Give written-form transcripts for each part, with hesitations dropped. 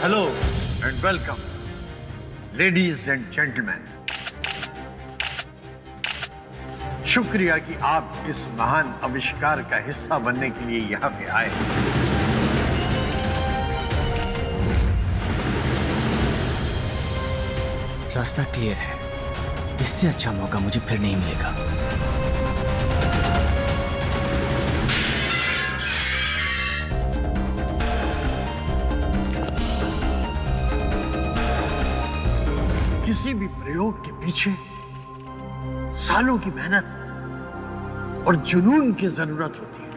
Hello and welcome ladies and gentleman. शुक्रिया कि आप इस महान आविष्कार का हिस्सा बनने के लिए यहां पे आए। रास्ता क्लियर है, इससे अच्छा मौका मुझे फिर नहीं मिलेगा। किसी भी प्रयोग के पीछे सालों की मेहनत और जुनून की जरूरत होती है।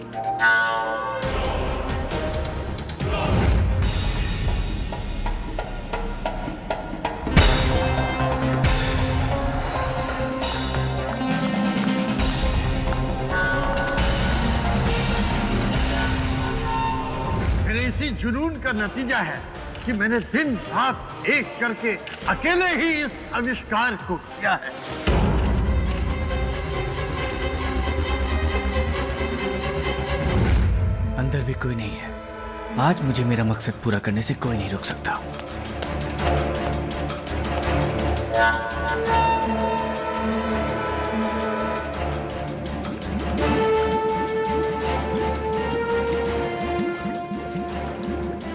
मेरे इसी जुनून का नतीजा है कि मैंने दिन रात एक करके अकेले ही इस आविष्कार को किया है। अंदर भी कोई नहीं है। आज मुझे मेरा मकसद पूरा करने से कोई नहीं रोक सकता।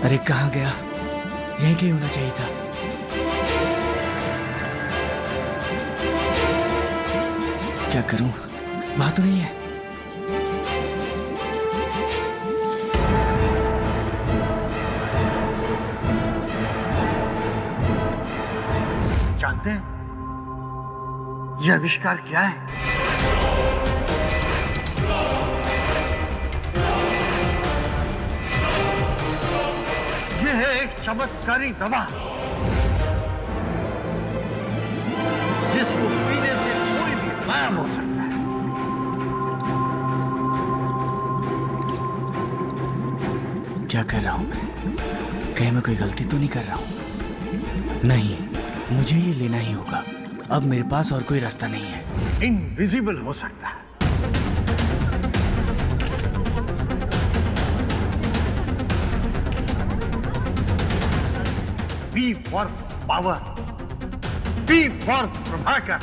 अरे कहाँ गया? यहीं कहीं होना चाहिए था। क्या करूं? वहां तो नहीं है। जानते हैं यह आविष्कार क्या है? यह है एक चमत्कारी दवा जिसको पीने से कोई भी गायब हो सकता है। क्या कर रहा हूं मैं? कहीं मैं कोई गलती तो नहीं कर रहा हूं? नहीं, मुझे ये लेना ही होगा। अब मेरे पास और कोई रास्ता नहीं है। इनविजिबल हो सकता है। P for power. P for Prabhakar.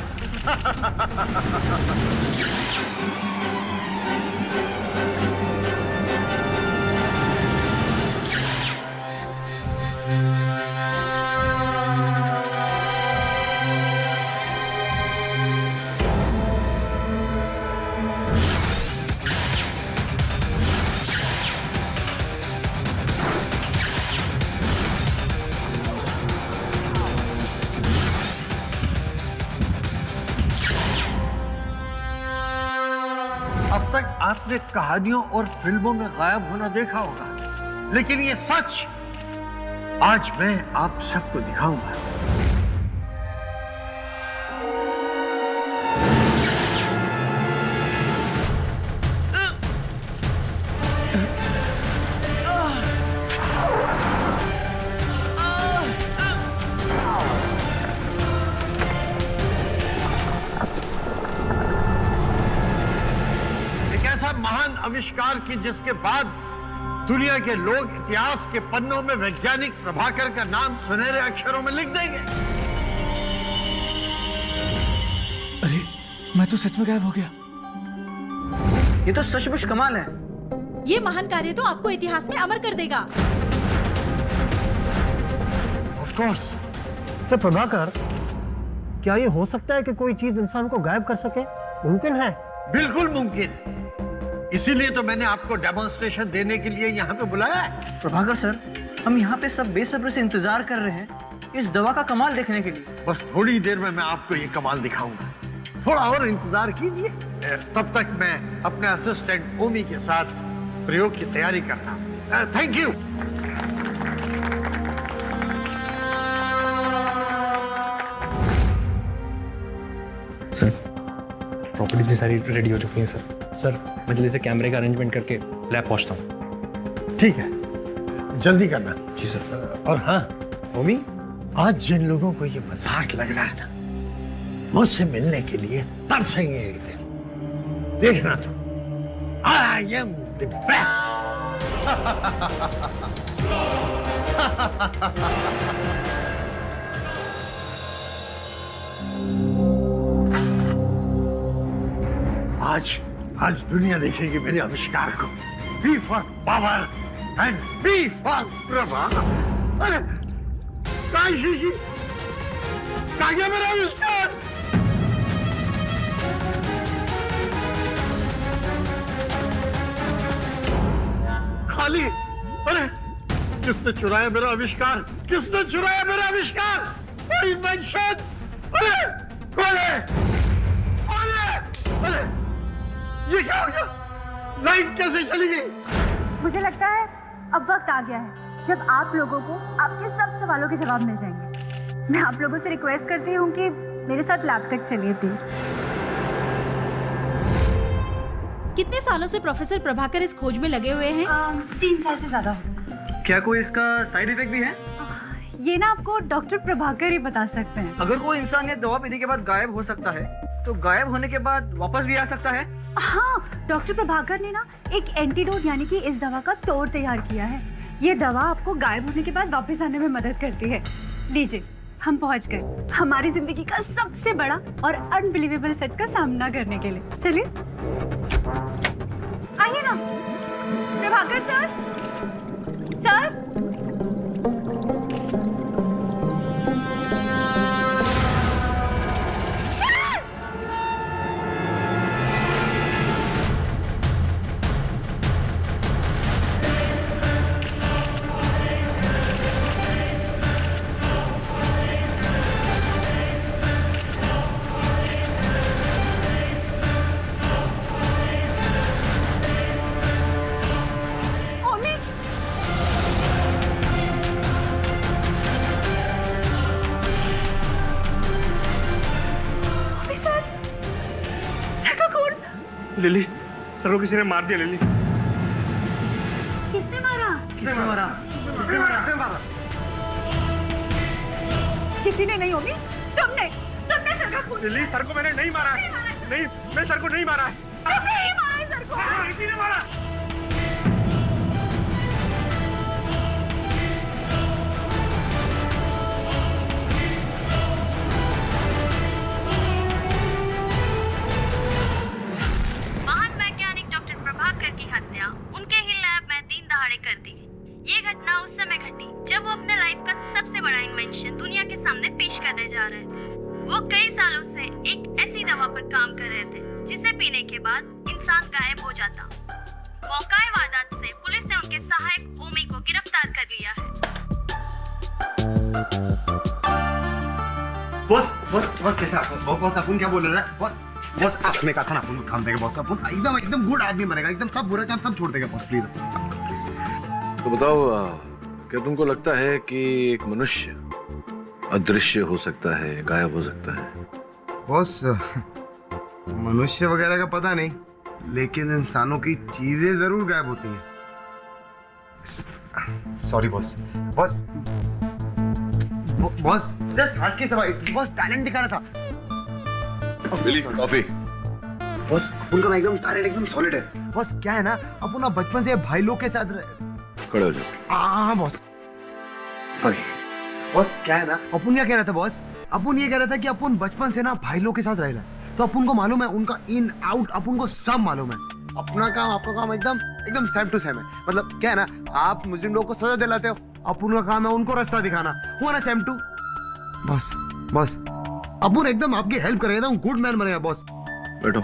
अब तक आपने कहानियों और फिल्मों में गायब होना देखा होगा, लेकिन ये सच आज मैं आप सबको दिखाऊंगा। महान आविष्कार की जिसके बाद दुनिया के लोग इतिहास के पन्नों में वैज्ञानिक प्रभाकर का नाम सुनहरे अक्षरों में लिख देंगे। अरे मैं तो सच में गायब हो गया। ये तो सचमुच कमाल है। ये महान कार्य तो आपको इतिहास में अमर कर देगा। Of course। तो प्रभाकर, क्या ये हो सकता है कि कोई चीज इंसान को गायब कर सके? मुमकिन है? बिल्कुल मुमकिन। इसीलिए तो मैंने आपको डेमोन्स्ट्रेशन देने के लिए यहाँ पे बुलाया है। प्रभाकर सर, हम यहाँ पे सब बेसब्री से इंतजार कर रहे हैं इस दवा का कमाल देखने के लिए। बस थोड़ी देर में मैं आपको ये कमाल दिखाऊंगा। थोड़ा और इंतजार कीजिए। तब तक मैं अपने असिस्टेंट ओमी के साथ प्रयोग की तैयारी करता हूँ। Thank you. सर, प्रॉपर्टी की सारी रेडी हो चुकी है सर। सर, मैं जल्दी से कैमरे का अरेंजमेंट करके लैब पहुंचता हूँ। ठीक है, जल्दी करना। जी सर। और हाँ ओमी, आज जिन लोगों को ये मजाक लग रहा है ना, मुझसे मिलने के लिए तरसेंगे एक दिन। देखना तुम। I am the best। आज दुनिया देखेगी मेरे आविष्कार को। B for power and B for Prabha. अरे शीशी कहाँ गया मेरा आविष्कार? खाली। अरे किसने चुराया मेरा आविष्कार? किसने चुराया मेरा आविष्कार? इन्वेंशन। अरे कौन है? अरे ये क्या हो गया? लाइट कैसे चली गई? मुझे लगता है अब वक्त आ गया है जब आप लोगों को आपके सब सवालों के जवाब मिल जाएंगे। मैं आप लोगों से रिक्वेस्ट करती हूँ कि मेरे साथ लैब तक चलिए प्लीज। कितने सालों से प्रोफेसर प्रभाकर इस खोज में लगे हुए हैं? 3 साल से ज्यादा हो। क्या कोई इसका साइड इफेक्ट भी है? ये ना आपको डॉक्टर प्रभाकर ही बता सकते हैं। अगर कोई इंसान ये दवा पीने के बाद गायब हो सकता है तो गायब होने के बाद वापस भी आ सकता है? हाँ, डॉक्टर प्रभाकर ने ना एक एंटीडोट यानी कि इस दवा का तोड़ तैयार किया है। ये दवा आपको गायब होने के बाद वापस आने में मदद करती है। लीजिए, हम पहुंच गए हमारी जिंदगी का सबसे बड़ा और अनबिलीवेबल सच का सामना करने के लिए। चलिए आइए ना Prabhakar sir. Sir lily, sir को किसी ने मार दिया। लिली, किसने मारा? किसने मारा? किसने मारा? किसी ने नहीं होगी। तुमने सर का खून। लिली, सर को मैंने नहीं मारा। नहीं, मैं सर को नहीं मारा है। तुमने ही मारा है सर को। किसी ने मारा। उनके ही लैब में 3 दहाड़े कर दी गई। ये घटना उस समय घटी जब वो अपने लाइफ का सबसे बड़ा इन्वेंशन दुनिया के सामने पेश करने जा रहे थे। वो कई सालों से एक ऐसी दवा पर काम कर रहे थे जिसे पीने के बाद इंसान गायब हो जाता। मौकाए वारदात से पुलिस ने उनके सहायक ओमी को गिरफ्तार कर लिया है। बॉस कैसे आप? बॉस अपन क्या बोल रहे हैं? बॉस आपने कहा था ना अपन काम देगा। बॉस अपन एकदम गुड आदमी बनेगा। एकदम सब बुरा काम सब छोड़ देगा। Boss please. तो बताओ, क्या तुमको लगता है कि एक मनुष्य अदृश्य हो सकता है, गायब हो सकता है? बॉस, मनुष्य वगैरह का पता नहीं, लेकिन इंसानों की चीजें जरूर गायब होती हैं। Sorry boss. बॉस जस्ट आज की सवाई। बॉस टैलेंट दिखा रहा था। बिली, कॉफी। बॉस उनका ना एकदम टैलेंट एकदम सॉलिड है। बॉस क्या है ना, अपन बचपन से भाई लोग के साथ खड़े हो जाओ। हाँ बॉस, सॉरी बॉस। क्या है ना, अपन क्या कह रहा था बॉस? अपन ये कह रहा था कि अपन बचपन से ना भाई लोग के साथ रह रहा है, तो अपन को मालूम है उनका इन आउट, अपन को सब मालूम है। अपना काम आपका काम एकदम सेम टू सेम है। मतलब क्या है ना, आप मुस्लिम लोग को सजा दिलाते हो, अपन का काम है उनको रास्ता दिखाना। हुआ ना सेम टू? बॉस अपन एकदम आपकी हेल्प करेगा, एकदम गुड मैन बनेगा बॉस। बैठो।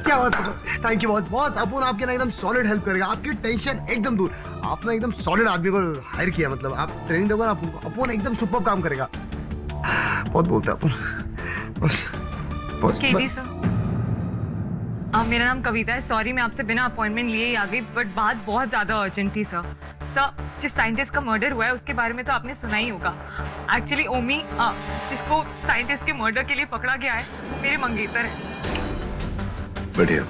क्या बात है? Thank you boss. अपन आपके ना एकदम सॉलिड हेल्प करेगा, आपकी टेंशन एकदम दूर। आपने एकदम सॉलिड आदमी को हायर किया, मतलब आप ट्रेनिंग दोगे ना अपन एकदम सुपर काम करेगा। बहुत बोलते हैं अपन। बॉस केवी सर, मेरा नाम कविता है। सॉरी मैं आपसे बिना अपॉइंटमेंट लिए ही आ गई, बट बात बहुत ज्यादा अर्जेंट थी सर। जिस साइंटिस्ट का मर्डर हुआ है उसके बारे में तो आपने सुना ही होगा। एक्चुअली ओमी, जिसको साइंटिस्ट के मर्डर के लिए पकड़ा गया है, मेरे मंगेतर है। बढ़िया।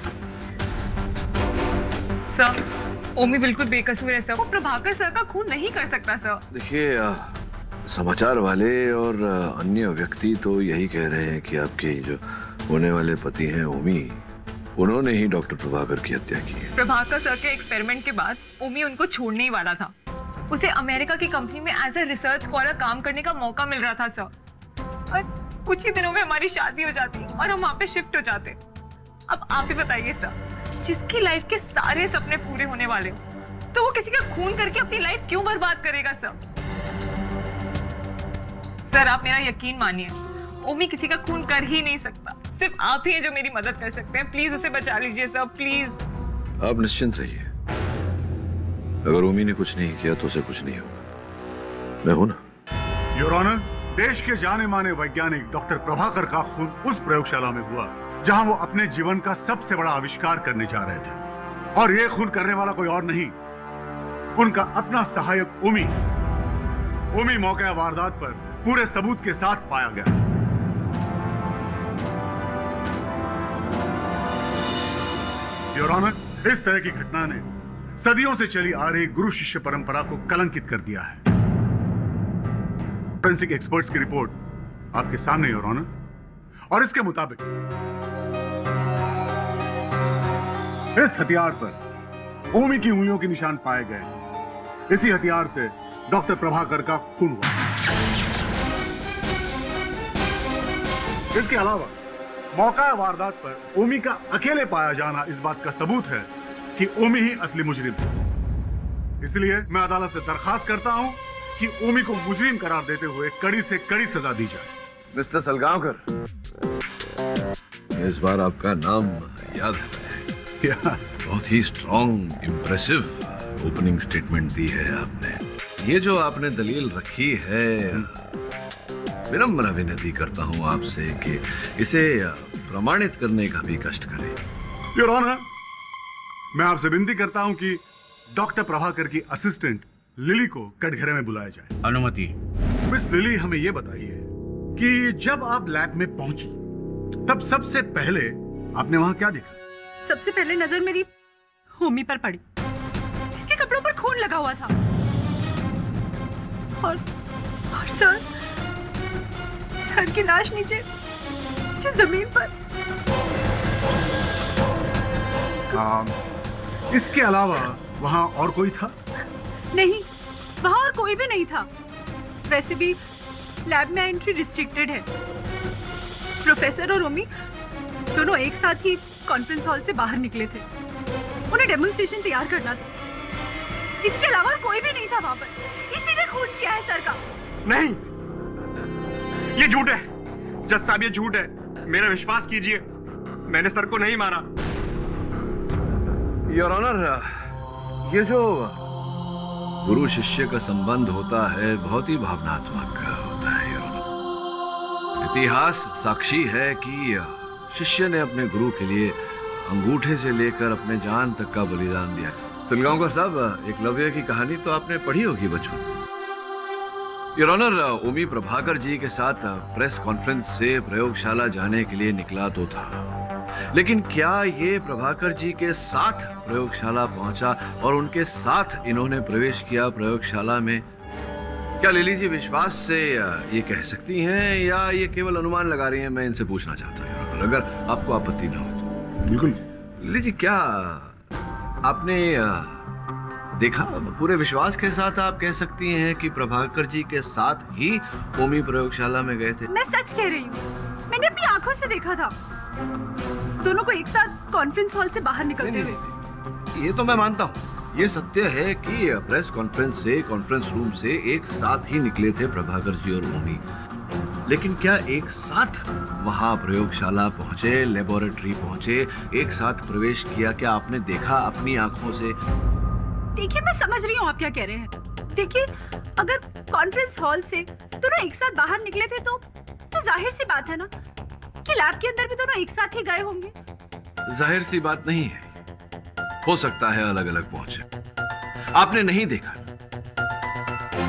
सर, ओमी बिल्कुल बेकसूर है सर। वो प्रभाकर सर का खून नहीं कर सकता सर। देखिए, समाचार वाले और अन्य व्यक्ति तो यही कह रहे हैं कि आपके जो होने वाले पति हैं ओमी, उन्होंने ही डॉक्टर प्रभाकर की हत्या की है। प्रभाकर सर के एक्सपेरिमेंट के बाद ओमी उनको छोड़ने ही वाला था, उसे अमेरिका की कंपनी में एज ए रिसर्च स्कॉलर काम करने का मौका मिल रहा था सर, और कुछ ही दिनों में हमारी शादी हो जाती और हम वहाँ पे शिफ्ट हो जाते। अब आप ही बताइए सर, जिसकी लाइफ के सारे सपने पूरे होने वाले हो, तो वो किसी का खून करके अपनी लाइफ क्यों बर्बाद करेगा सर? सर आप मेरा यकीन मानिए, ओमी किसी का खून कर ही नहीं सकता। सिर्फ आप ही हैं जो मेरी मदद कर सकते हैं। प्लीज उसे बचा लीजिए सर, प्लीज। आप निश्चिंत रहिए, अगर ओमी ने कुछ नहीं किया तो उसे कुछ नहीं होगा। मैं हूं ना। योर ऑनर, देश के जाने माने वैज्ञानिक डॉक्टर प्रभाकर का खून उस प्रयोगशाला में हुआ जहां वो अपने जीवन का सबसे बड़ा आविष्कार करने जा रहे थे, और ये खून करने वाला कोई और नहीं, उनका अपना सहायक ओमी। ओमी मौका वारदात पर पूरे सबूत के साथ पाया गया। योर ऑनर, इस तरह की घटना ने सदियों से चली आ रही गुरु शिष्य परंपरा को कलंकित कर दिया है। फोरेंसिक एक्सपर्ट्स की रिपोर्ट आपके सामने योर ऑनर, और इसके मुताबिक इस हथियार पर ओमी की उंगलियों के निशान पाए गए। इसी हथियार से डॉक्टर प्रभाकर का खून हुआ। इसके अलावा मौका वारदात पर ओमी का अकेले पाया जाना इस बात का सबूत है कि ओमी ही असली मुजरिम थी। इसलिए मैं अदालत से दरखास्त करता हूं कि ओमी को मुजरिम करार देते हुए कड़ी से कड़ी सजा दी जाए। मिस्टर सलगांवकर, इस बार आपका नाम याद है। बहुत ही स्ट्रॉन्ग, इम्प्रेसिव ओपनिंग स्टेटमेंट दी है आपने। ये जो आपने दलील रखी है, विनम्र विनती करता हूं आपसे कि इसे प्रमाणित करने का भी कष्ट करें। योर ऑनर, मैं आपसे विनती करता हूं कि डॉक्टर प्रभाकर की असिस्टेंट लिली को कटघरे में बुलाया जाए। अनुमति। मिस लिली, हमें यह बताइए कि जब आप लैब में पहुंची तब सबसे पहले आपने वहां क्या देखा? सबसे पहले नजर मेरी होमी पर पड़ी। इसके कपड़ों पर खून लगा हुआ था, और सर की लाश नीचे जमीन पर। इसके अलावा वहां और कोई था? नहीं, वहां और कोई भी नहीं था। वैसे भी लैब में एंट्री रिस्ट्रिक्टेड है। प्रोफेसर और ओमी दोनों एक साथ ही कॉन्फ्रेंस हॉल से बाहर निकले थे। उन्हें डेमोन्स्ट्रेशन तैयार करना था। इसके अलावा कोई भी नहीं था वहां पर। इसी ने खून किया है सर का। नहीं, ये झूठ है जज साहब, ये झूठ है। मेरा विश्वास कीजिए, मैंने सर को नहीं मारा। योर ऑनर, ये जो गुरु शिष्य का संबंध होता है बहुत ही भावनात्मक होता है। योर ऑनर, इतिहास साक्षी है कि शिष्य ने अपने गुरु के लिए अंगूठे से लेकर अपने जान तक का बलिदान दिया। सलगांवकर साहब, एकलव्य की कहानी तो आपने पढ़ी होगी बचपन में। योर ऑनर, ओमी प्रभाकर जी के साथ प्रेस कॉन्फ्रेंस से प्रयोगशाला जाने के लिए निकला तो था, लेकिन क्या ये प्रभाकर जी के साथ प्रयोगशाला पहुंचा और उनके साथ इन्होंने प्रवेश किया प्रयोगशाला में? क्या लिली जी विश्वास से ये कह सकती हैं या ये केवल अनुमान लगा रही हैं? मैं इनसे पूछना चाहता हूँ, अगर आपको आपत्ति ना हो तो। बिल्कुल। लिली जी, क्या आपने देखा? पूरे विश्वास के साथ आप कह सकती हैं कि प्रभाकर जी के साथ ही ओमी प्रयोगशाला में गए थे? मैं सच कह रही हूँ, मैंने अपनी आंखों से देखा था दोनों को एक साथ कॉन्फ्रेंस हॉल से बाहर निकलते हुए। ये तो मैं मानता हूँ, ये सत्य है कि प्रेस कॉन्फ्रेंस से, कॉन्फ्रेंस रूम से एक साथ ही निकले थे प्रभाकर जी और ओमी, लेकिन क्या एक साथ वहां प्रयोगशाला पहुंचे, लेबोरेटरी पहुंचे, एक साथ प्रवेश किया? क्या आपने देखा अपनी आंखों से? देखिए, मैं समझ रही हूँ आप क्या कह रहे हैं। देखिए, अगर कॉन्फ्रेंस हॉल से दोनों एक साथ बाहर निकले थे तो जाहिर सी बात है ना कि लैब के अंदर भी दोनों एक साथ ही गए होंगे। जाहिर सी बात नहीं है, हो सकता है अलग अलग पहुंचे। आपने नहीं देखा।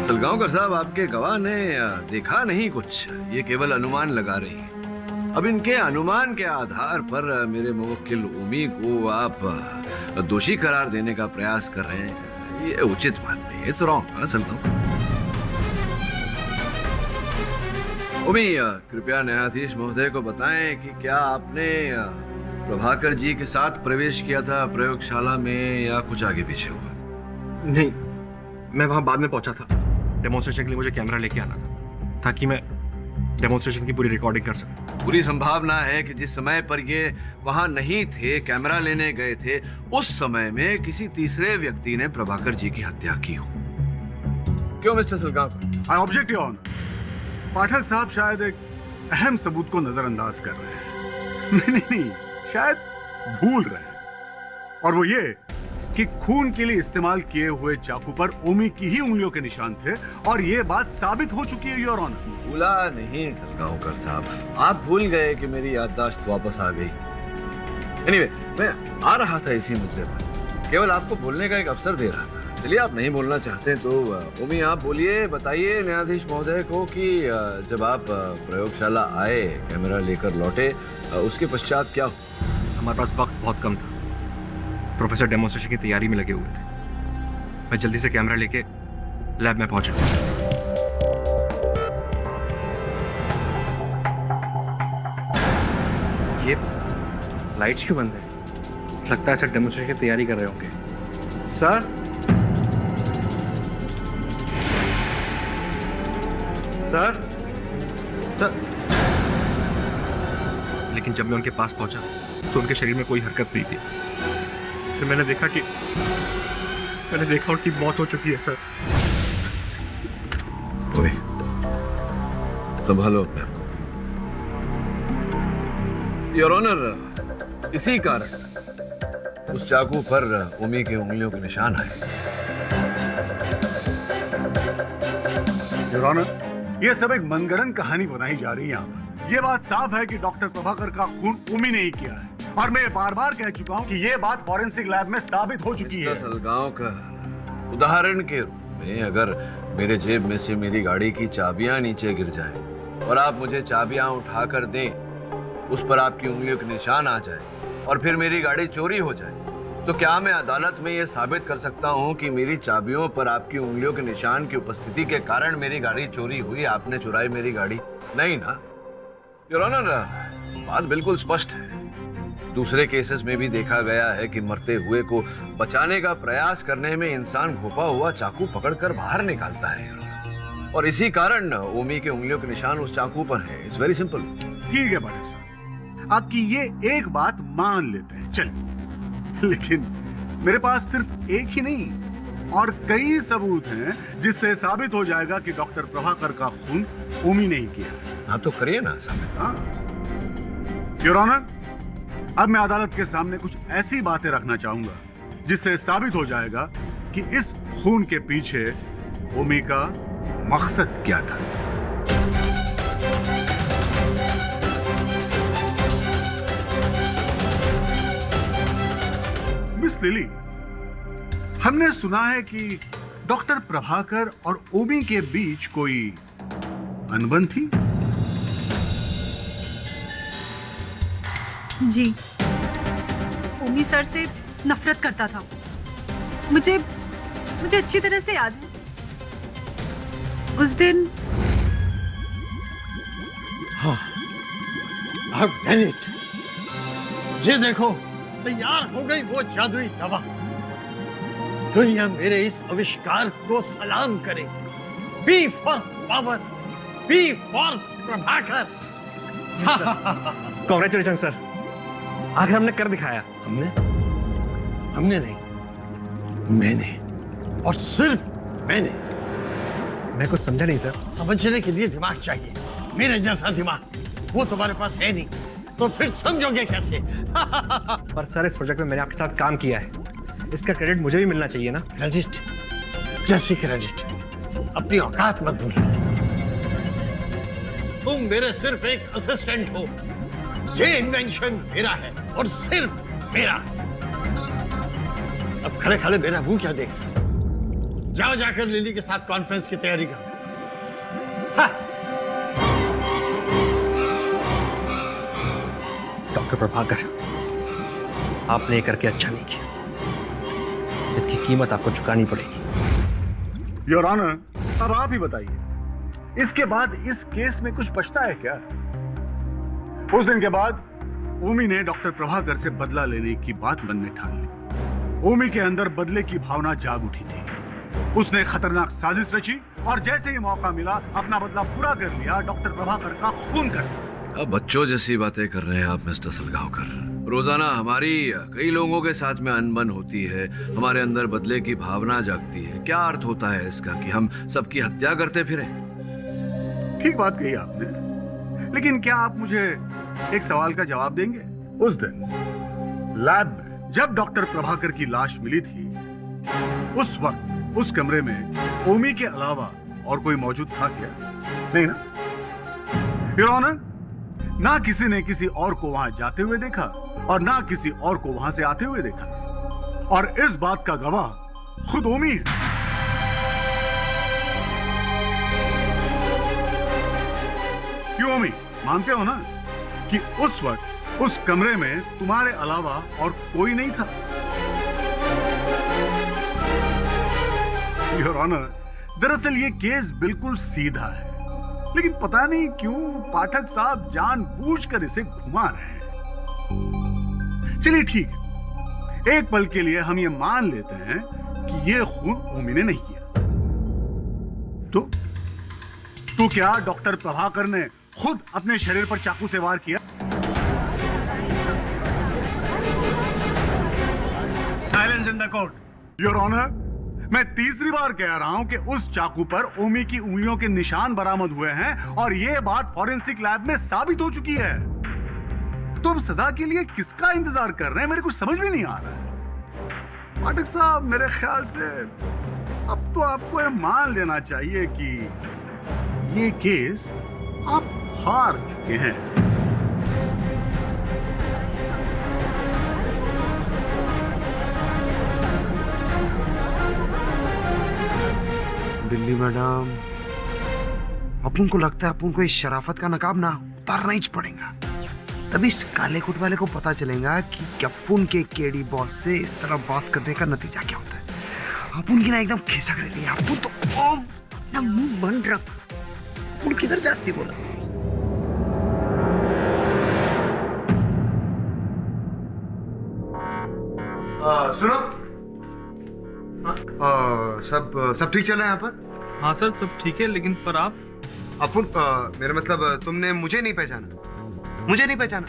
सलगांवकर साहब, आपके गवाह ने देखा नहीं कुछ, ये केवल अनुमान लगा रही है। अब इनके अनुमान के आधार पर मेरे मुवक्किल ओमी को आप दोषी करार देने का प्रयास कर रहे हैं, ये उचित बात नहीं है। It's wrong. सलगांवकर, ओमी, कृपया न्यायाधीश महोदय को बताएं कि क्या आपने प्रभाकर जी के साथ प्रवेश किया था प्रयोगशाला में या कुछ आगे पीछे हुआ? नहीं, मैं वहां बाद में पहुंचा था। डेमोन्स्ट्रेशन के लिए मुझे कैमरा लेके आना था ताकि मैं डेमोन्स्ट्रेशन की पूरी रिकॉर्डिंग कर सकूं। पूरी संभावना है कि जिस समय पर ये वहां नहीं थे, कैमरा लेने गए थे, उस समय में किसी तीसरे व्यक्ति ने प्रभाकर जी की हत्या की हो। क्यों mister Salgaonkar? I object your honour. Pathak साहब शायद एक अहम सबूत को नजरअंदाज कर रहे हैं। नहीं, शायद भूल रहे हैं। और वो ये कि खून के लिए इस्तेमाल किए हुए चाकू पर ओमी की ही उंगलियों के निशान थे और ये बात साबित हो चुकी है योर ऑनर। भूला नहीं सलगांवकर साहब, आप भूल गए कि मेरी याददाश्त वापस आ गई। एनीवे, मैं आ रहा था इसी मुद्दे पर, केवल आपको बोलने का एक अवसर दे रहा था। चलिए, आप नहीं बोलना चाहते तो ओमी आप बोलिए, बताइए न्यायाधीश महोदय को कि जब आप प्रयोगशाला आए, कैमरा लेकर लौटे, उसके पश्चात क्या हुआ? हमारे पास वक्त बहुत कम था। प्रोफेसर डेमोन्स्ट्रेशन की तैयारी में लगे हुए थे। मैं जल्दी से कैमरा लेके लैब में पहुंचा। ये लाइट्स क्यों बंद है? लगता है सर डेमोन्स्ट्रेशन की तैयारी कर रहे होंगे। Sir, sir, sir. लेकिन जब मैं उनके पास पहुंचा तो उनके शरीर में कोई हरकत नहीं थी। फिर मैंने देखा उनकी मौत हो चुकी है। सर, ओए, संभालो अपने आप को। योर ऑनर, इसी कारण उस चाकू पर ओमी की उंगलियों के निशान आए। योर ऑनर, ये सब एक मनगढ़ंत कहानी बनाई जा रही है यहाँ पर। ये बात साफ है कि डॉक्टर प्रभाकर का खून ओमी ने ही किया है और मैं बार बार कह चुका हूँ कि ये बात फॉरेंसिक लैब में साबित हो चुकी है। सलगांवकर, उदाहरण के रूप में अगर मेरे जेब में से मेरी गाड़ी की चाबियां नीचे गिर जाएं और आप मुझे चाबियां उठाकर दें, उस पर आपकी उंगलियों के निशान आ जाए और फिर मेरी गाड़ी चोरी हो जाए, तो क्या मैं अदालत में यह साबित कर सकता हूं कि मेरी चाबियों पर आपकी उंगलियों के निशान की उपस्थिति के कारण मेरी गाड़ी चोरी हुई, आपने चुराई मेरी गाड़ी? नहीं ना योर ऑनर, बात बिल्कुल स्पष्ट है। दूसरे केसेस में भी देखा गया है कि मरते हुए को बचाने का प्रयास करने में इंसान घुपा हुआ चाकू पकड़कर बाहर निकालता है और इसी कारण ओमी के उंगलियों के निशान उस चाकू पर है। It's very simple. ठीक है पाठक साहब, आपकी ये एक बात मान लेते हैं, चलिए। लेकिन मेरे पास सिर्फ एक ही नहीं और कई सबूत हैं जिससे साबित हो जाएगा कि डॉक्टर प्रभाकर का खून ओमी ने ही किया। हाँ तो करिए ना साबित। हाँ योर ऑनर, अब मैं अदालत के सामने कुछ ऐसी बातें रखना चाहूंगा जिससे साबित हो जाएगा कि इस खून के पीछे ओमी का मकसद क्या था। मिस लिली, हमने सुना है कि डॉक्टर प्रभाकर और ओमी के बीच कोई अनबन थी। जी, ओमी सर से नफरत करता था। मुझे अच्छी तरह से याद है उस दिन। हाँ, ये देखो, तैयार हो गई वो जादुई दवा। दुनिया मेरे इस आविष्कार को सलाम करे। B for power, B for Prabhakar. Congratulation sir, आखिर हमने कर दिखाया। हमने नहीं, मैंने, और सिर्फ मैंने। मैं कुछ समझा नहीं सर। समझने के लिए दिमाग चाहिए, मेरे जैसा दिमाग। वो तुम्हारे पास है नहीं, तो फिर समझोगे कैसे? पर सर, इस प्रोजेक्ट में मैंने आपके साथ काम किया है, इसका क्रेडिट मुझे भी मिलना चाहिए ना। क्रेडिट? कैसी क्रेडिट? अपनी औकात मत भूलो। तुम मेरे सिर्फ एक असिस्टेंट हो। ये इन्वेंशन मेरा है और सिर्फ मेरा। अब खड़े खड़े मेरा मुंह क्या देख रहे हो? जाओ जाकर लिली के साथ कॉन्फ्रेंस की तैयारी करो। हाँ। डॉक्टर प्रभाकर, आपने ये करके अच्छा नहीं किया। इसकी कीमत आपको चुकानी पड़ेगी। योर ऑनर, अब आप ही बताइए, इसके बाद इस केस में कुछ बचता है क्या? उस दिन के बाद ओमी ने डॉक्टर प्रभाकर से बदला लेने की बात मन में ठान ली। ओमी के अंदर बदले की भावना जाग उठी थी उसने खतरनाक साजिश रची और जैसे ही मौका मिला अपना बदला पूरा कर लिया, डॉक्टर प्रभाकर का खून कर दिया। अब बच्चों जैसी बातें कर रहे हैं आप मिस्टर सलगांवकर। रोजाना हमारी कई लोगों के साथ में अनबन होती है, हमारे अंदर बदले की भावना जागती है। क्या अर्थ होता है इसका कि हम सबकी हत्या करते फिरें? ठीक बात कही आपने, लेकिन क्या आप मुझे एक सवाल का जवाब देंगे? उस दिन लैब में जब डॉक्टर प्रभाकर की लाश मिली थी, उस वक्त उस कमरे में ओमी के अलावा और कोई मौजूद था क्या? नहीं ना? योर ऑनर, ना किसी ने किसी और को वहां जाते हुए देखा और ना किसी और को वहां से आते हुए देखा, और इस बात का गवाह खुद ओमी है। क्यों ओमी, मानते हो ना कि उस वक्त उस कमरे में तुम्हारे अलावा और कोई नहीं था? योर ऑनर, दरअसल ये केस बिल्कुल सीधा है, लेकिन पता नहीं क्यों पाठक साहब जानबूझकर इसे घुमा रहे हैं। चलिए ठीक है, एक पल के लिए हम ये मान लेते हैं कि ये खून ओमी ने नहीं किया। तो क्या डॉक्टर प्रभाकर ने खुद अपने शरीर पर चाकू से वार किया? Silence in the court. Your honour, मैं तीसरी बार कह रहा हूं कि उस चाकू पर ओमी की उंगलियों के निशान बरामद हुए हैं और यह बात फॉरेंसिक लैब में साबित हो चुकी है। तुम सजा के लिए किसका इंतजार कर रहे हैं? मेरे कुछ समझ में नहीं आ रहा है। पाठक साहब, मेरे ख्याल से अब तो आपको यह मान लेना चाहिए कि ये केस आप हार चुके हैं। दिल्ली मैडम, अपन को लगता है अपन को इस शराफत का नकाब ना उतारना ही पड़ेगा, तभी इस काले कोट वाले को पता चलेगा कि अपन के केडी बॉस से इस तरह बात करने का नतीजा क्या होता है। अपन की ना एकदम खिसक रही है, अपन तो ना मुंह बंद रख। अपन किधर जाती बोला? सुनो, सब ठीक चल रहा है यहाँ पर? हाँ सर, सब ठीक है, लेकिन पर आप अपन मेरा मतलब तुमने मुझे नहीं पहचाना? मुझे नहीं पहचाना?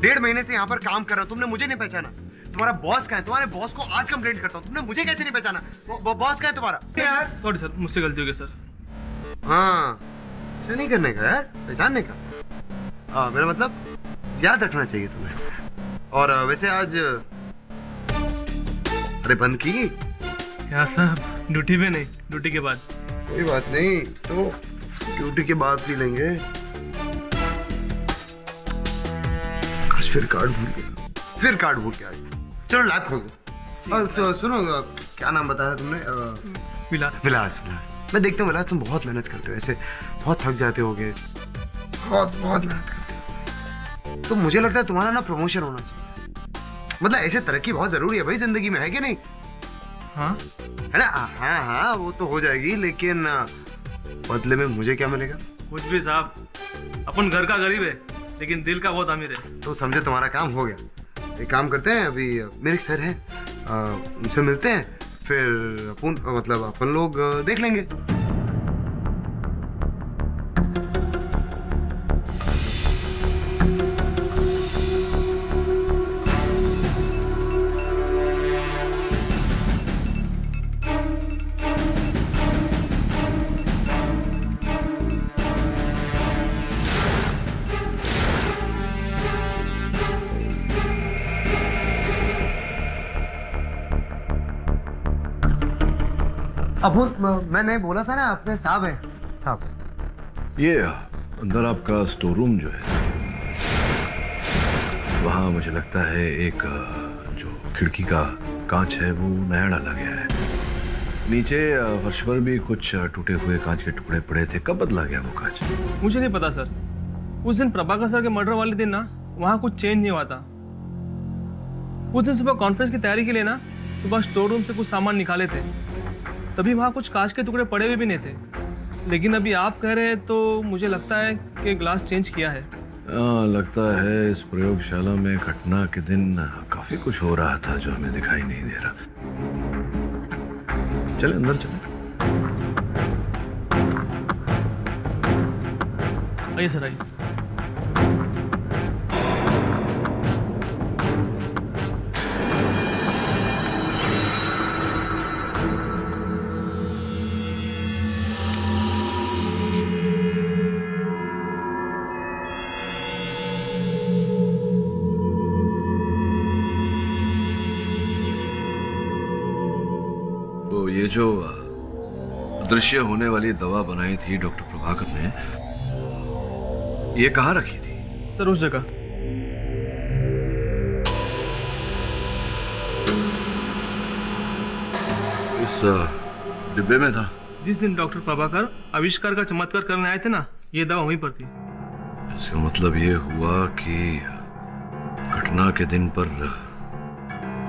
1.5 महीने से यहाँ पर काम कर रहा हूँ, तुमने मुझे नहीं पहचाना? तुम्हारा बॉस कहाँ है? तुम्हारे बॉस को आज कंप्लेंट करता हूँ, तुमने मुझे कैसे नहीं पहचाना? बॉस कहाँ है तुम्हारा? यार सॉरी सर, मुझसे गलती हो गई सर। हाँ, इसे नहीं करने का यार, पहचानने का। मेरा मतलब याद रखना चाहिए तुम्हें। और वैसे आज अरे बंद की क्या सर? ड्यूटी पे नहीं, ड्यूटी के बाद। कोई बात नहीं, तो ड्यूटी के बाद पी लेंगे। आज फिर कार्ड भूल के आए। चलो लैब खोल दो। सुनो, क्या नाम बताया तुमने? विलास। मैं देखता हूँ विलास, तुम बहुत मेहनत करते हो, ऐसे बहुत थक जाते होगे, बहुत मेहनत करते हो। तो मुझे लगता है तुम्हारा ना प्रमोशन होना चाहिए। मतलब ऐसे तरक्की बहुत जरूरी है भाई जिंदगी में, है कि नहीं? हाँ है ना? हाँ, वो तो हो जाएगी, लेकिन बदले में मुझे क्या मिलेगा? कुछ भी साहब, अपन घर का गरीब है लेकिन दिल का बहुत अमीर है। तो समझे तुम्हारा काम हो गया। एक काम करते हैं, अभी मेरे एक सर है, उनसे मिलते हैं, फिर अपन लोग देख लेंगे। मैंने बोला था ना, अपने साहब है साहब। ये अंदर आपका स्टोर रूम जो है, वहाँ मुझे लगता है एक जो खिड़की का कांच है वो नया डाला गया है। नीचे फर्श पर भी कुछ टूटे हुए कांच के टुकड़े पड़े थे। कब बदला गया वो कांच? मुझे नहीं पता सर। उस दिन प्रभाकर सर के मर्डर वाले दिन ना वहाँ कुछ चेंज नहीं हुआ था। उस दिन सुबह कॉन्फ्रेंस की तैयारी के लिए ना सुबह स्टोर रूम से कुछ सामान निकाले थे, तभी वहाँ कुछ कांच के टुकड़े पड़े हुए भी नहीं थे। लेकिन अभी आप कह रहे हैं तो मुझे लगता है कि ग्लास चेंज किया है। लगता है इस प्रयोगशाला में घटना के दिन काफी कुछ हो रहा था जो हमें दिखाई नहीं दे रहा। चले अंदर चले। आइए सर, आइए। तो ये जो अदृश्य होने वाली दवा बनाई थी डॉक्टर प्रभाकर ने, ये कहाँ रखी थी? सर उस जगह। इस डिब्बे में था। जिस दिन डॉक्टर प्रभाकर आविष्कार का चमत्कार करने आए थे ना, ये दवा वहीं पर थी। इसका मतलब ये हुआ कि घटना के दिन पर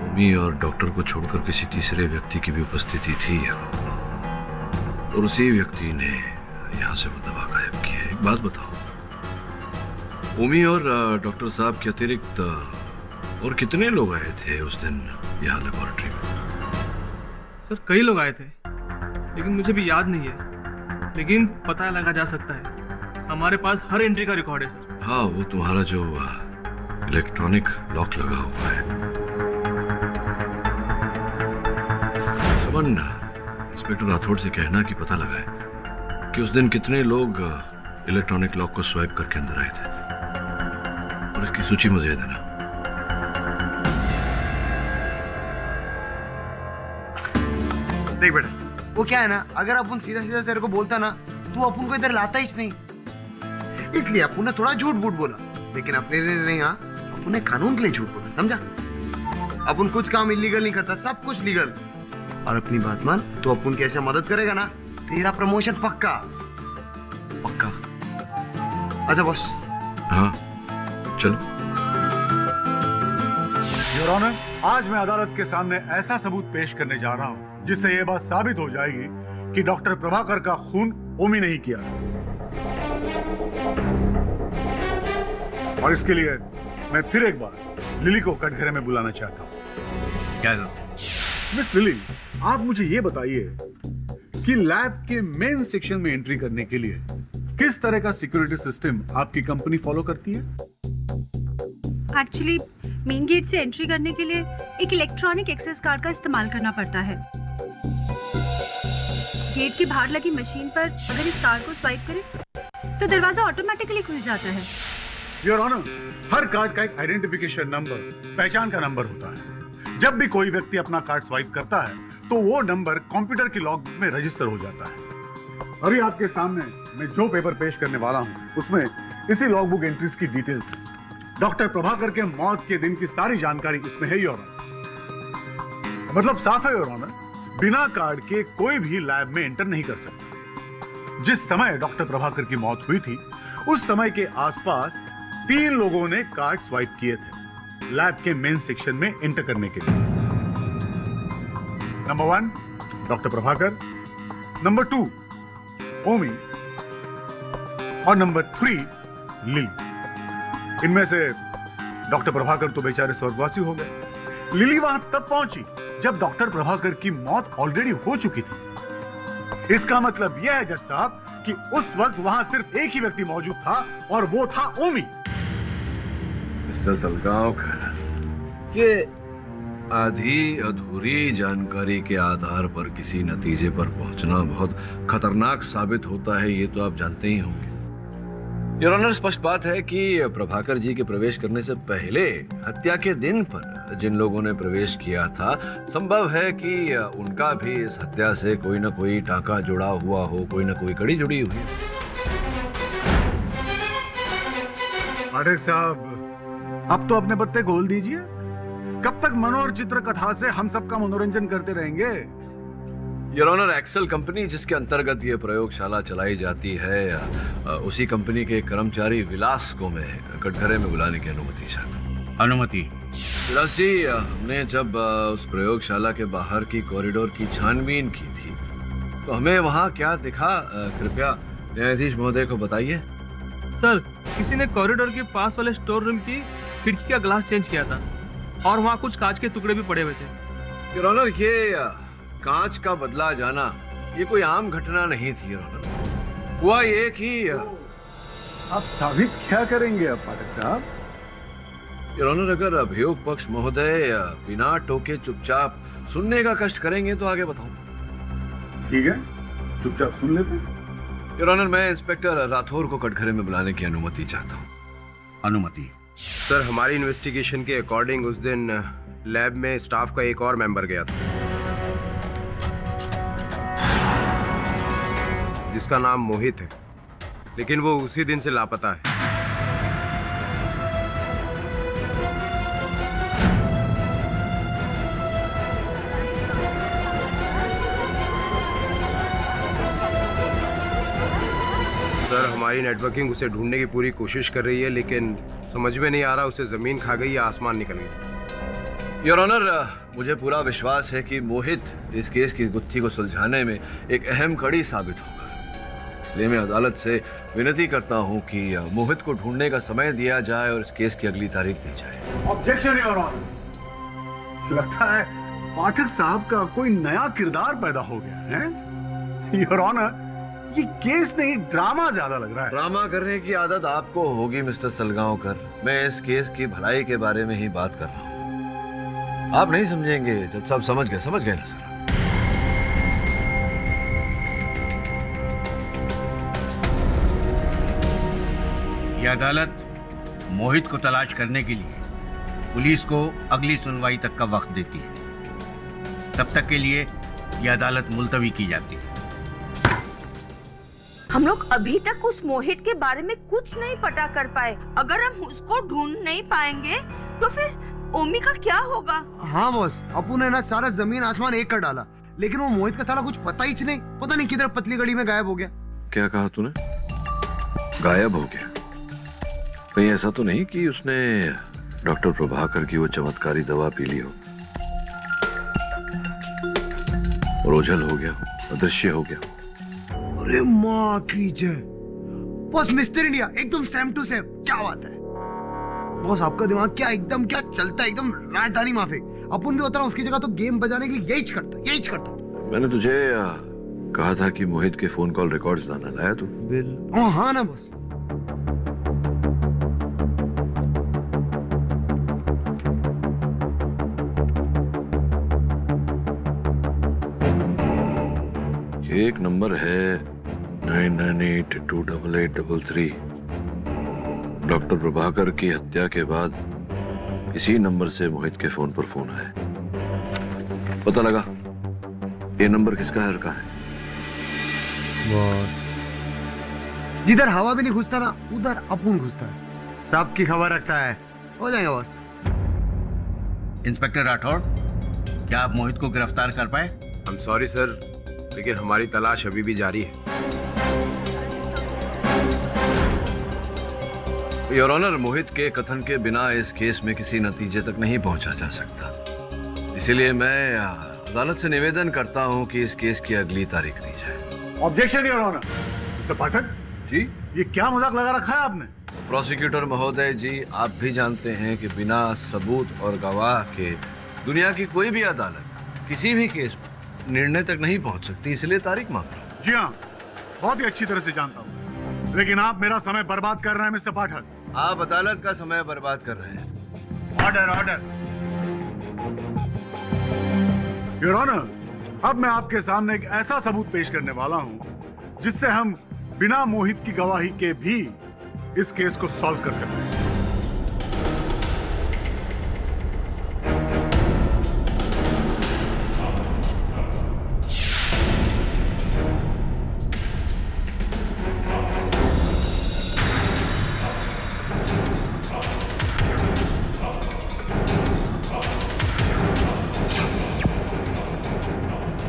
उमी और डॉक्टर को छोड़कर किसी तीसरे व्यक्ति की भी उपस्थिति थी और उसी व्यक्ति ने यहाँ से वो दवा गायब की है। एक बात बताओ, उमी और डॉक्टर साहब के अतिरिक्त और कितने लोग आए थे उस दिन यहाँ लेबोरेटरी में? सर कई लोग आए थे, लेकिन मुझे भी याद नहीं है, लेकिन पता लगा जा सकता है। हमारे पास हर एंट्री का रिकॉर्ड है सर। हाँ, वो तुम्हारा जो इलेक्ट्रॉनिक लॉक लगा हुआ है। समन, इंस्पेक्टर राठौड़ से कहना कि पता लगाए कि उस दिन कितने लोग इलेक्ट्रॉनिक लॉक को स्वाइप करके अंदर आए थे, और इसकी सूची मुझे देना। देख बेटा, वो क्या है ना, अगर अपन सीधा सीधा तेरे को बोलता ना, तू अपन को इधर लाता ही नहीं, इसलिए अपन ने थोड़ा झूठ बूठ बोला। लेकिन अपने लिए नहीं, हाँ अपन ने कानून के लिए झूठ बोला, समझा? अपन कुछ काम इलीगल नहीं करता, सब कुछ लीगल। और अपनी बात मान, तो अपन की ऐसे मदद करेगा ना, तेरा प्रमोशन पक्का पक्का। अच्छा बॉस। हाँ चलो। योर ऑनर, आज मैं अदालत के सामने ऐसा सबूत पेश करने जा रहा हूं जिससे यह बात साबित हो जाएगी कि डॉक्टर प्रभाकर का खून ओमी नहीं किया, और इसके लिए मैं फिर एक बार लिली को कटघरे में बुलाना चाहता हूं। क्या? मिस लिली, आप मुझे ये बताइए कि लैब के मेन सेक्शन में एंट्री करने के लिए किस तरह का सिक्योरिटी सिस्टम आपकी कंपनी फॉलो करती है? एक्चुअली मेन गेट से एंट्री करने के लिए एक इलेक्ट्रॉनिक एक्सेस कार्ड का इस्तेमाल करना पड़ता है। गेट के बाहर लगी मशीन पर अगर इस कार्ड को स्वाइप करें तो दरवाजा ऑटोमेटिकली खुल जाता है। योर ऑनर, हर कार्ड का एक आइडेंटिफिकेशन नंबर, पहचान का नंबर होता है। जब भी कोई व्यक्ति अपना कार्ड स्वाइप करता है तो वो नंबर कंप्यूटर की लॉगबुक में रजिस्टर हो जाता है। अभी आपके सामने मैं जो पेपर पेश करने वाला हूं, उसमें इसी लॉगबुक एंट्रीज की डिटेल्स है। डॉक्टर प्रभाकर के मौत के दिन की सारी जानकारी इसमें है योर ऑनर। मतलब साफ है योर ऑनर, बिना कार्ड के कोई भी लैब में एंटर नहीं कर सकता। जिस समय डॉक्टर प्रभाकर की मौत हुई थी, उस समय के आसपास 3 लोगों ने कार्ड स्वाइप किए थे लैब के मेन सेक्शन में एंटर करने के लिए। नंबर 1 डॉक्टर प्रभाकर, नंबर 2 ओमी, और नंबर 3 लिली। इनमें से डॉक्टर प्रभाकर तो बेचारे स्वर्गवासी हो गए। लिली वहां तब पहुंची जब डॉक्टर प्रभाकर की मौत ऑलरेडी हो चुकी थी। इसका मतलब यह है जज साहब कि उस वक्त वहां सिर्फ एक ही व्यक्ति मौजूद था और वो था ओमी। मिस्टर सलगांवकर, ये आधी अधूरी जानकारी के आधार पर किसी नतीजे पर पहुंचना बहुत खतरनाक साबित होता है, ये तो आप जानते ही होंगे। योर ऑनर, स्पष्ट बात है कि प्रभाकर जी के प्रवेश करने से पहले हत्या के दिन पर जिन लोगों ने प्रवेश किया था, संभव है कि उनका भी इस हत्या से कोई ना कोई टांका जुड़ा हुआ हो, कोई ना कोई कड़ी जुड़ी हुई। अरे साहब, अब तो अपने पत्ते खोल दीजिए। कब तक मनोहर चित्र कथा से हम सबका मनोरंजन करते रहेंगे? योर ऑनर, एक्सेल कंपनी जिसके अंतर्गत ये प्रयोगशाला चलाई जाती है, उसी कंपनी के कर्मचारी विलास को मैं कटघरे में बुलाने की अनुमति चाहता हूँ। अनुमति? विलास जी, हमने जब उस प्रयोगशाला के बाहर की कॉरिडोर की छानबीन की थी तो हमें वहाँ क्या दिखा, कृपया न्यायाधीश महोदय को बताइए। सर, किसी ने कॉरिडोर के पास वाले स्टोर रूम की खिड़की का ग्लास चेंज किया था और वहाँ कुछ कांच के टुकड़े भी पड़े हुए थे। योर ऑनर, ये कांच का बदला जाना ये कोई आम घटना नहीं थी योर ऑनर। हुआ ये कि आप साबित क्या करेंगे अब पाठक साहब? योर ऑनर, अगर अभियोग पक्ष महोदय बिना टोके चुपचाप सुनने का कष्ट करेंगे तो आगे बताऊं। ठीक है, चुपचाप सुन लेते हैं। योर ऑनर, मैं इंस्पेक्टर राठौर को कटघरे में बुलाने की अनुमति चाहता हूँ। अनुमति? सर, हमारी इन्वेस्टिगेशन के अकॉर्डिंग उस दिन लैब में स्टाफ का एक और मेंबर गया था जिसका नाम मोहित है, लेकिन वो उसी दिन से लापता है। सर, हमारी नेटवर्किंग उसे ढूंढने की पूरी कोशिश कर रही है, लेकिन समझ में नहीं आ रहा उसे जमीन खा गई या आसमान निकल गई। योर ऑनर, मुझे पूरा विश्वास है कि मोहित इस केस की गुत्थी को सुलझाने में एक अहम कड़ी साबित होगा। इसलिए मैं अदालत से विनती करता हूं कि मोहित को ढूंढने का समय दिया जाए और इस केस की अगली तारीख दी जाए। Objection your honour. लगता है पाठक साहब का कोई नया किरदार पैदा हो गया है। योर ऑनर, ये केस नहीं ड्रामा ज्यादा लग रहा है। ड्रामा करने की आदत आपको होगी मिस्टर सलगांवकर। मैं इस केस की भलाई के बारे में ही बात कर रहा हूँ। आप नहीं समझेंगे जज साहब। समझ गए ना सर। यह अदालत मोहित को तलाश करने के लिए पुलिस को अगली सुनवाई तक का वक्त देती है। तब तक के लिए यह अदालत मुलतवी की जाती है। हम लोग अभी तक उस मोहित के बारे में कुछ नहीं पता कर पाए। अगर हम उसको ढूंढ नहीं पाएंगे तो फिर ओमी का क्या होगा? हाँ बॉस, अपू ने ना सारा जमीन आसमान एक कर डाला, लेकिन वो मोहित का साला कुछ पता ही नहीं। पता नहीं किधर पतली गली में गायब हो गया। क्या कहा तूने? गायब हो गया? कहीं ऐसा तो नहीं कि उसने डॉक्टर प्रभाकर की वो चमत्कारी दवा पी ली हो और ओझल हो गया, अदृश्य हो गया? अरे माँ की जय बॉस, मिस्टर इंडिया एकदम सेम टू सेम। क्या बात है बॉस, आपका दिमाग क्या एकदम क्या चलता है, एकदम राजधानी माफिक। अपन भी होता ना उसकी जगह तो गेम बजाने के लिए यही करता। मैंने तुझे कहा था कि मोहित के फोन कॉल रिकॉर्ड्स लाना। लाया तू? हाँ ना बॉस। एक नंबर है 99828833। डॉक्टर प्रभाकर की हत्या के बाद इसी नंबर से मोहित के फोन पर फोन आया। पता लगा ये नंबर किसका है, का है? बॉस, जिधर हवा भी नहीं घुसता ना उधर अपुन घुसता है। सबकी खबर रखता है। हो जाएगा बॉस। इंस्पेक्टर राठौड़, क्या आप मोहित को गिरफ्तार कर पाए? I'm sorry सर, लेकिन हमारी तलाश अभी भी जारी है। योर ऑनर, मोहित के कथन के बिना इस केस में किसी नतीजे तक नहीं पहुंचा जा सकता। इसीलिए मैं अदालत से निवेदन करता हूं कि इस केस की अगली तारीख दी जाए। Objection your honour. Mister Pathak ji, ये क्या मजाक लगा रखा है आपने? प्रोसिक्यूटर महोदय जी, आप भी जानते हैं कि बिना सबूत और गवाह के दुनिया की कोई भी अदालत किसी भी केस पर निर्णय तक नहीं पहुंच सकती, इसलिए तारीख मांग रहा हूं। जी हाँ, बहुत ही अच्छी तरह से जानता हूँ, लेकिन आप मेरा समय बर्बाद कर रहे हैं मिस्टर पाठक। आप अदालत का समय बर्बाद कर रहे हैं। Order order. योर ऑनर, अब मैं आपके सामने एक ऐसा सबूत पेश करने वाला हूं जिससे हम बिना मोहित की गवाही के भी इस केस को सॉल्व कर सकते हैं।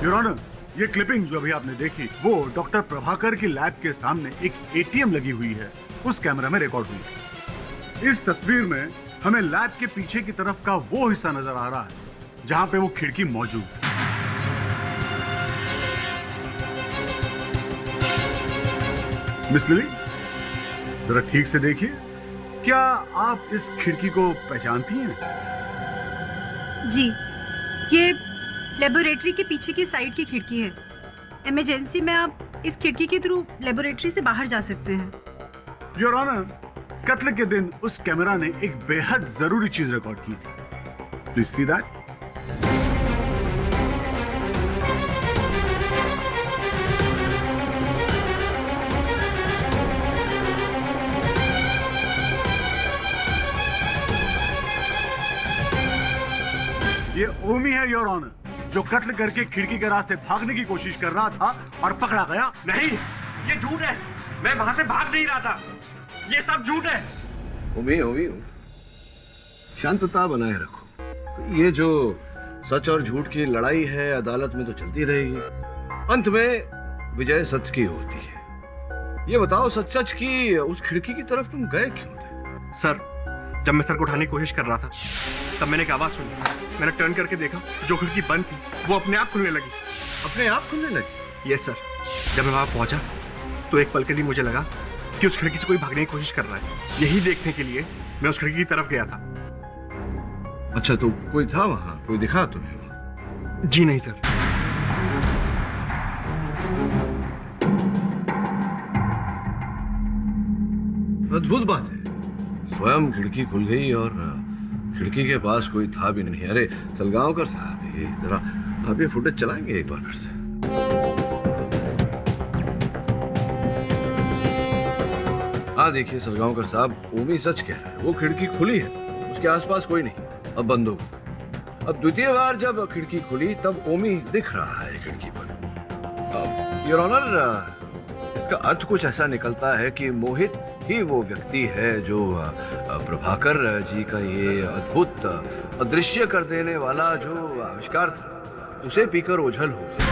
योर ऑनर, ये क्लिपिंग जो अभी आपने देखी वो डॉक्टर प्रभाकर की लैब के सामने एक एटीएम लगी हुई है, उस कैमरा में रिकॉर्ड हुई है। इस तस्वीर में हमें लैब के पीछे की तरफ का वो हिस्सा नजर आ रहा है जहां पे वो खिड़की मौजूद है। मिस लिली, जरा ठीक से देखिए, क्या आप इस खिड़की को पहचानती हैं? जी, ये लेबोरेटरी के पीछे की साइड की खिड़की है। इमरजेंसी में आप इस खिड़की के थ्रू लेबोरेटरी से बाहर जा सकते हैं। योर ऑनर, कत्ल के दिन उस कैमरा ने एक बेहद जरूरी चीज रिकॉर्ड की थी। Please see that. ये ओमी है योर ऑनर, जो कत्ल करके खिड़की के रास्ते भागने की कोशिश कर रहा था और पकड़ा गया। नहीं, ये झूठ है। मैं वहां से भाग नहीं रहा था। ये सब झूठ है। ओमी, ओमी, शांतता बनाए रखो। ये जो सच और झूठ की लड़ाई है अदालत में तो चलती रहेगी। अंत में विजय सच की होती है। ये बताओ, सच सच की उस खिड़की की तरफ तुम गए क्यों थे? सर, जब मैं सर को उठाने की कोशिश कर रहा था तब मैंने एक आवाज सुनी। मैंने टर्न करके देखा, जो खिड़की बंद थी वो अपने आप खुलने लगी। अपने आप खुलने लगी? Yes sir. जब मैं वहां पहुंचा तो एक पल के लिए मुझे लगा कि उस खिड़की से कोई भागने की कोशिश कर रहा है। यही देखने के लिए मैं उस खिड़की की तरफ गया था। अच्छा, तो कोई था वहां? कोई दिखा तुम्हें? जी नहीं सर। अद्भुत बात है, स्वयं खिड़की खुल गई और खिड़की के पास कोई था भी नहीं। अरे सलगांवकर साहब, ये जरा आप ये फुटेज चलाएंगे एक बार फिर से? हाँ देखिए सलगांवकर साहब, ओमी सच कह रहा है। वो खिड़की खुली है, उसके आसपास कोई नहीं, अब बंद हो। अब द्वितीय बार जब खिड़की खुली तब ओमी दिख रहा है खिड़की पर। योर ऑनर, इसका अर्थ कुछ ऐसा निकलता है कि मोहित ही वो व्यक्ति है जो प्रभाकर जी का ये अद्भुत अदृश्य कर देने वाला जो आविष्कार था उसे पीकर ओझल हो गया।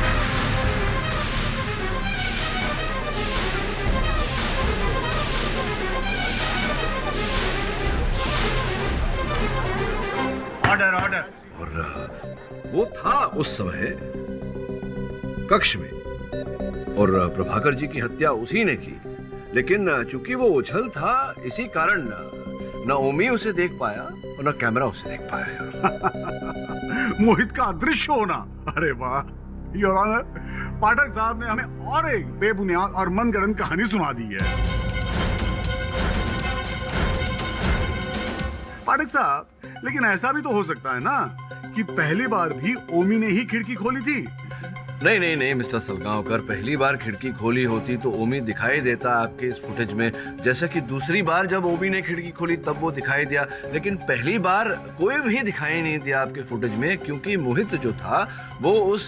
Order, order. और वो था उस समय कक्ष में और प्रभाकर जी की हत्या उसी ने की, लेकिन चूंकि वो उछल था इसी कारण न ओमी उसे देख पाया और न कैमरा उसे देख पाया। मोहित का अदृश्य होना, अरे वाह योर ऑनर, पाठक साहब ने हमें और एक बेबुनियाद और मनगढ़ंत कहानी सुना दी है। पाठक साहब, लेकिन ऐसा भी तो हो सकता है ना कि पहली बार भी ओमी ने ही खिड़की खोली थी। नहीं नहीं नहीं मिस्टर सलगांवकर, पहली बार खिड़की खोली होती तो ओमी दिखाई देता आपके इस फुटेज में, जैसा कि दूसरी बार जब ओमी ने खिड़की खोली तब वो दिखाई दिया, लेकिन पहली बार कोई भी दिखाई नहीं दिया आपके फुटेज में, क्योंकि मोहित जो था वो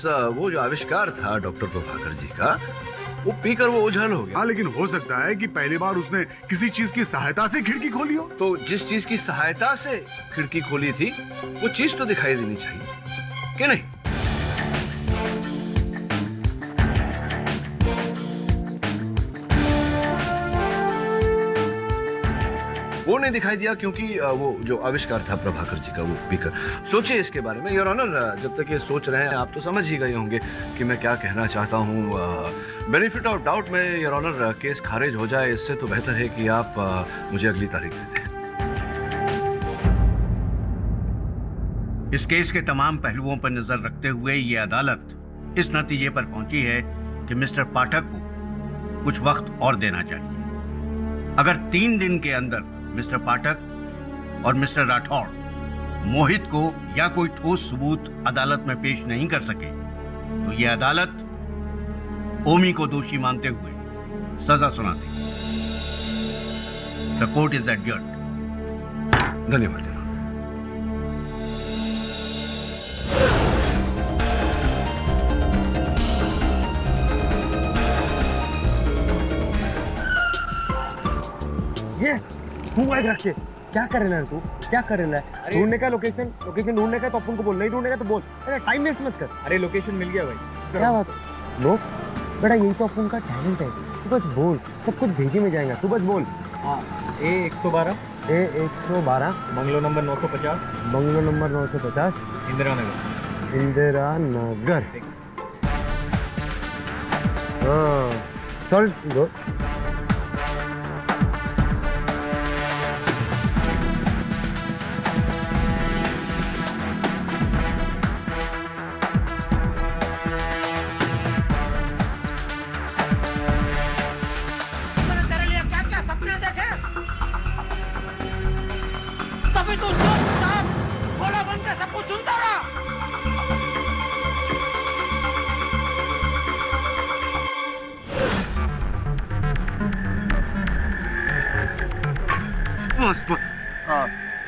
जो आविष्कार था डॉक्टर प्रभाकर जी का, वो पीकर वो ओझल हो गया। हाँ, लेकिन हो सकता है कि पहली बार उसने किसी चीज की सहायता से खिड़की खोली हो। तो जिस चीज की सहायता से खिड़की खोली थी वो चीज तो दिखाई देनी चाहिए कि नहीं? वो नहीं दिखाई दिया क्योंकि वो जो आविष्कार था प्रभाकर जी का वो पीकर। सोचिए इसके बारे में योर ऑनर, जब तक ये सोच रहे हैं आप तो समझ ही गए होंगे कि मैं क्या कहना चाहता हूँ। बेनिफिट ऑफ डाउट में योर ऑनर केस खारिज हो जाए, इससे तो बेहतर है कि आप मुझे अगली तारीख दे दें। इस केस के तमाम पहलुओं पर नजर रखते हुए ये अदालत इस नतीजे पर पहुंची है कि मिस्टर पाठक को कुछ वक्त और देना चाहिए। अगर 3 दिन के अंदर मिस्टर पाठक और मिस्टर राठौड़ मोहित को या कोई ठोस सबूत अदालत में पेश नहीं कर सके तो ये अदालत ओमी को दोषी मानते हुए सजा सुनाती। The court is adjourned. धन्यवाद। ये मोबाइल रख के क्या कर रहा है तू? क्या कर रहा है? ढूंढने का लोकेशन ढूंढने का तो अपन को बोल, नहीं ढूंढने का तो बोल। अरे टाइम वेस्ट मत कर। अरे लोकेशन मिल गया भाई। क्या बात है? लो बेटा, यही तो अपन का टैलेंट है। तू बस बोल, सब कुछ भेजे में जाएगा। तू बस बोल। हाँ, A112 bungalow number 950 bungalow number 950 Indira Nagar. Indira Nagar. हाँ चल गो।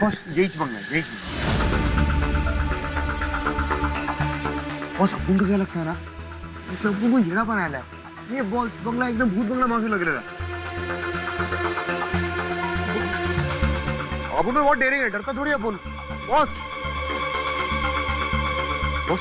बॉस यहीच बंगला है, यहीच बॉस। अपुन का क्या लगता है ना, इसने अपुन को हीरा बनाया है। ये बॉस बंगला एकदम भूत बंगला मांगे लग रहा है। अपुन में बहुत डेरिंग है, डरता थोड़ी अपुन। Boss boss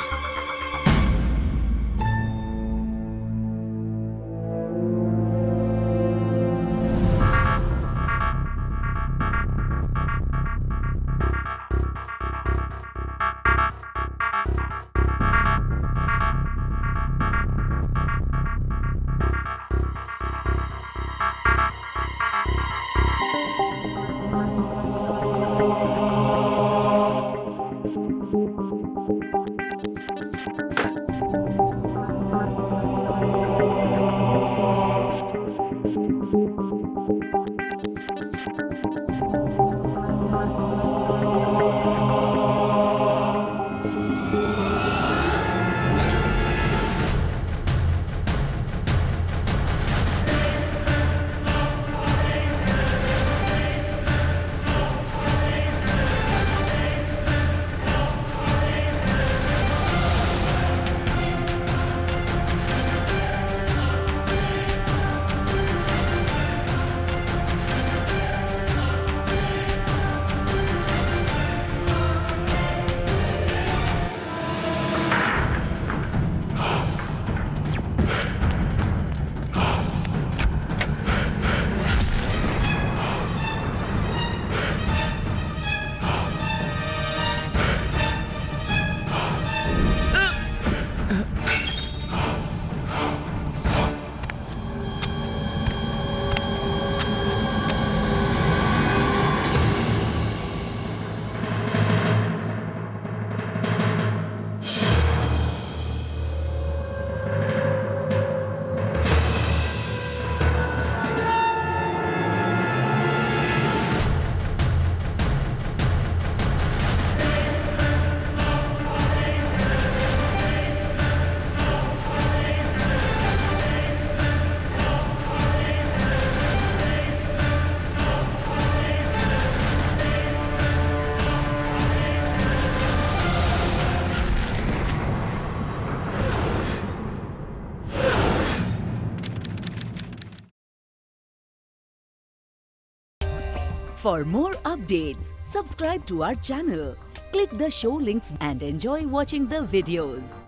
For more updates, subscribe to our channel, click the show links and enjoy watching the videos.